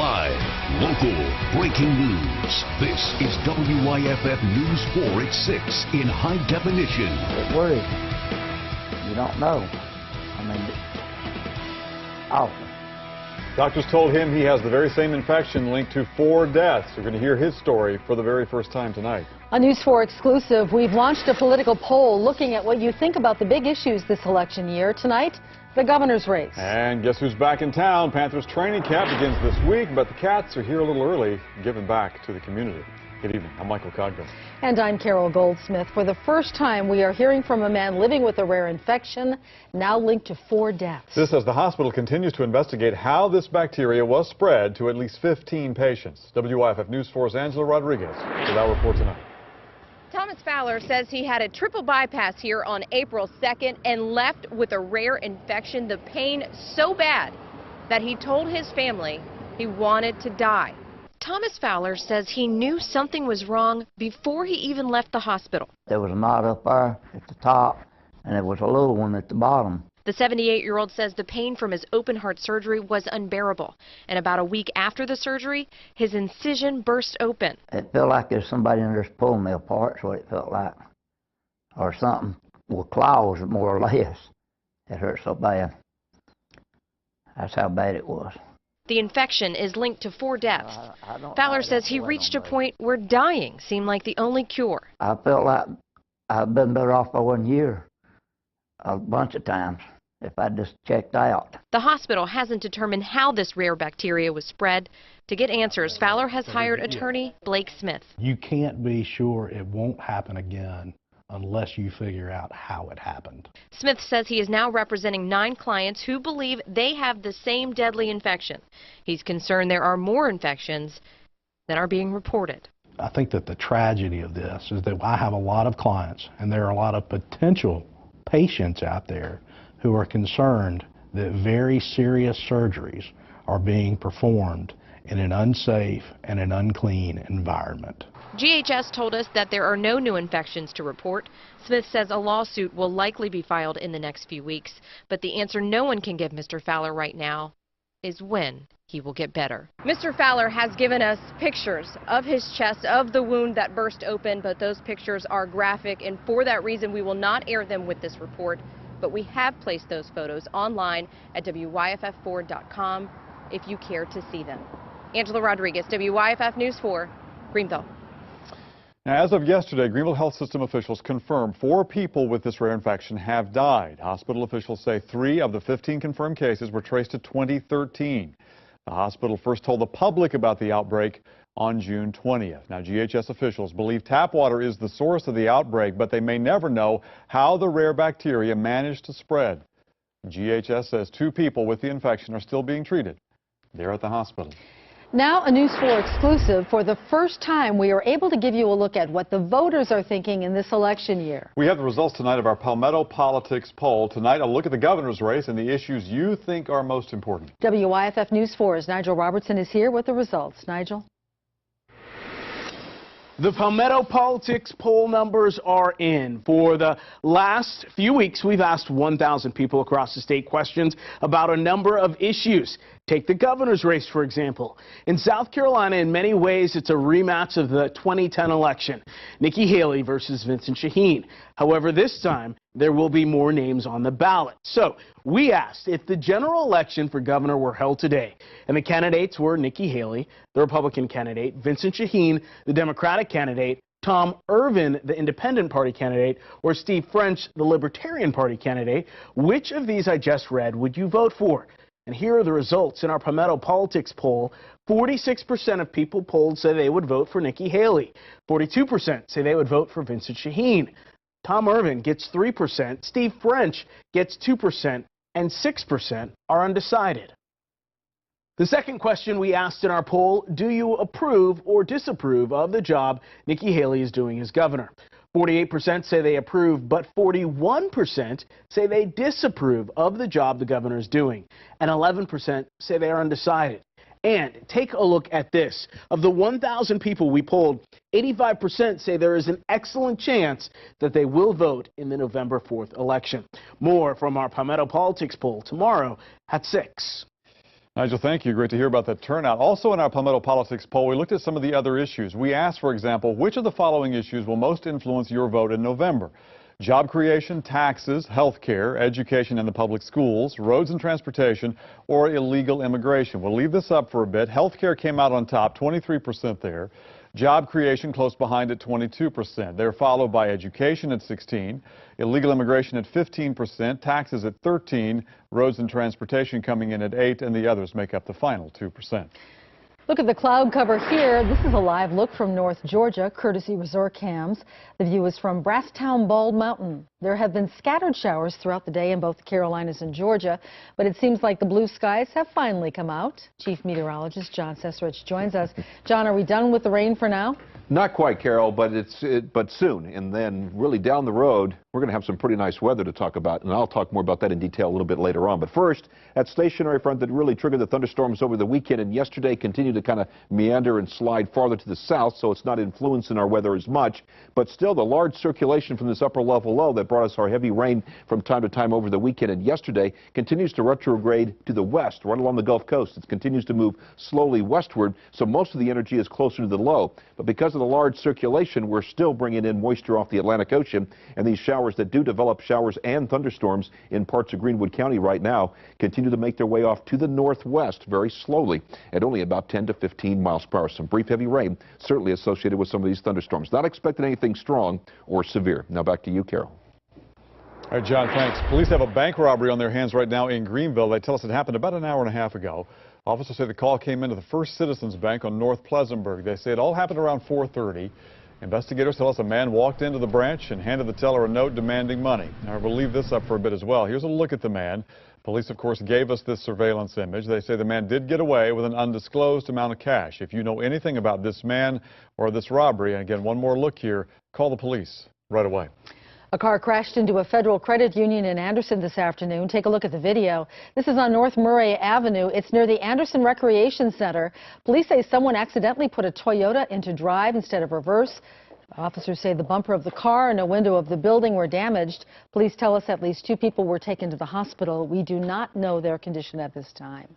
Live, local, breaking news. This is WYFF News 4 at 6 in high definition. It worries. You don't know. I mean, awful. Doctors told him he has the very same infection linked to 4 deaths. You're going to hear his story for the very first time tonight. A News 4 exclusive. We've launched a political poll looking at what you think about the big issues this election year. Tonight, the governor's race. And guess who's back in town? Panthers training camp begins this week, but the Cats are here a little early, giving back to the community. Good evening. I'm Michael Codgo. And I'm Carol Goldsmith. For the first time, we are hearing from a man living with a rare infection, now linked to 4 deaths. This as the hospital continues to investigate how this bacteria was spread to at least 15 patients. WYFF News 4's Angela Rodriguez with our report tonight. Thomas Fowler says he had a triple bypass here on April 2nd and left with a rare infection, the pain so bad that he told his family he wanted to die. Thomas Fowler says he knew something was wrong before he even left the hospital. There was a knot up there at the top, and there was a little one at the bottom. The 78-year-old says the pain from his open heart surgery was unbearable, and about a week after the surgery, his incision burst open. It felt like there's somebody in there pulling me apart, is what it felt like. Or something with claws, more or less. It hurt so bad. That's how bad it was. The infection is linked to 4 deaths. Fowler says he reached a point where dying seemed like the only cure. I felt like I'd been better off by 1 year a bunch of times if I just checked out. The hospital hasn't determined how this rare bacteria was spread. To get answers, Fowler has hired attorney Blake Smith. You can't be sure it won't happen again unless you figure out how it happened. Smith says he is now representing 9 clients who believe they have the same deadly infection. He's concerned there are more infections than are being reported. I think that the tragedy of this is that I have a lot of clients, and there are a lot of potential patients out there who are concerned that very serious surgeries are being performed in an unsafe and an unclean environment. GHS told us that there are no new infections to report. Smith says a lawsuit will likely be filed in the next few weeks, but the answer no one can give Mr. Fowler right now is when he will get better. Mr. Fowler has given us pictures of his chest, of the wound that burst open, but those pictures are graphic, and for that reason we will not air them with this report, but we have placed those photos online at WYFF4.com if you care to see them. Angela Rodriguez, WYFF News 4, Greenville. Now, as of yesterday, Greenville Health System officials confirmed 4 people with this rare infection have died. Hospital officials say 3 of the 15 confirmed cases were traced to 2013. The hospital first told the public about the outbreak on June 20th. Now, GHS officials believe tap water is the source of the outbreak, but they may never know how the rare bacteria managed to spread. GHS says 2 people with the infection are still being treated there at the hospital. Now, a News 4 exclusive. For the first time, we are able to give you a look at what the voters are thinking in this election year. We have the results tonight of our Palmetto Politics poll. Tonight, a look at the governor's race and the issues you think are most important. WYFF News 4's Nigel Robertson is here with the results. Nigel? The Palmetto Politics poll numbers are in. For the last few weeks, we've asked 1,000 people across the state questions about a number of issues. Take the governor's race, for example. In South Carolina, in many ways, it's a rematch of the 2010 election. Nikki Haley versus Vincent Shaheen. However, this time, there will be more names on the ballot. So we asked if the general election for governor were held today, and the candidates were Nikki Haley, the Republican candidate, Vincent Shaheen, the Democratic candidate, Tom Irvin, the Independent Party candidate, or Steve French, the Libertarian Party candidate, which of these I just read would you vote for? And here are the results in our Palmetto Politics poll. 46% of people polled say they would vote for Nikki Haley. 42% say they would vote for Vincent Shaheen. Tom Irvin gets 3%, Steve French gets 2%, and 6% are undecided. The second question we asked in our poll, do you approve or disapprove of the job Nikki Haley is doing as governor? 48% say they approve, but 41% say they disapprove of the job the governor is doing, and 11% say they are undecided. And take a look at this. Of the 1,000 people we polled, 85% say there is an excellent chance that they will vote in the November 4th election. More from our Palmetto Politics poll tomorrow at 6. Nigel, thank you. Great to hear about that turnout. Also in our Palmetto Politics poll, we looked at some of the other issues. We asked, for example, which of the following issues will most influence your vote in November? Job creation, taxes, health care, education and the public schools, roads and transportation, or illegal immigration. We'll leave this up for a bit. Health care came out on top, 23% there. Job creation close behind at 22%. They're followed by education at 16%, illegal immigration at 15%, taxes at 13%, roads and transportation coming in at 8%, and the others make up the final 2%. Look at the cloud cover here. This is a live look from North Georgia, courtesy Resort Cams. The view is from Brasstown Bald Mountain. There have been scattered showers throughout the day in both the Carolinas and Georgia, but it seems like the blue skies have finally come out. Chief Meteorologist John Cessarich joins us. John, are we done with the rain for now? Not quite, Carol, but but soon. And then really down the road, we're going to have some pretty nice weather to talk about, and I'll talk more about that in detail a little bit later on. But first, that stationary front that really triggered the thunderstorms over the weekend and yesterday continued to kind of meander and slide farther to the south, so it's not influencing our weather as much. But still, the large circulation from this upper level low that brought us our heavy rain from time to time over the weekend and yesterday continues to retrograde to the west, right along the Gulf Coast. It continues to move slowly westward, so most of the energy is closer to the low. But because of the large circulation, we're still bringing in moisture off the Atlantic Ocean, and these showers that do develop showers and thunderstorms in parts of Greenwood County right now continue to make their way off to the northwest very slowly at only about 10 to 15 miles per hour. Some brief heavy rain certainly associated with some of these thunderstorms. Not expecting anything strong or severe. Now back to you, Carol. All right, John, thanks. Police have a bank robbery on their hands right now in Greenville. They tell us it happened about an hour and a half ago. Officers say the call came into the First Citizens Bank on North Pleasantburg. They say it all happened around 4:30. Investigators tell us a man walked into the branch and handed the teller a note demanding money. Now, we'll leave this up for a bit as well. Here's a look at the man. Police, of course, gave us this surveillance image. They say the man did get away with an undisclosed amount of cash. If you know anything about this man or this robbery, and again, one more look here, call the police right away. A car crashed into a federal credit union in Anderson this afternoon. Take a look at the video. This is on North Murray Avenue. It's near the Anderson Recreation Center. Police say someone accidentally put a Toyota into drive instead of reverse. Officers say the bumper of the car and a window of the building were damaged. Police tell us at least 2 people were taken to the hospital. We do not know their condition at this time.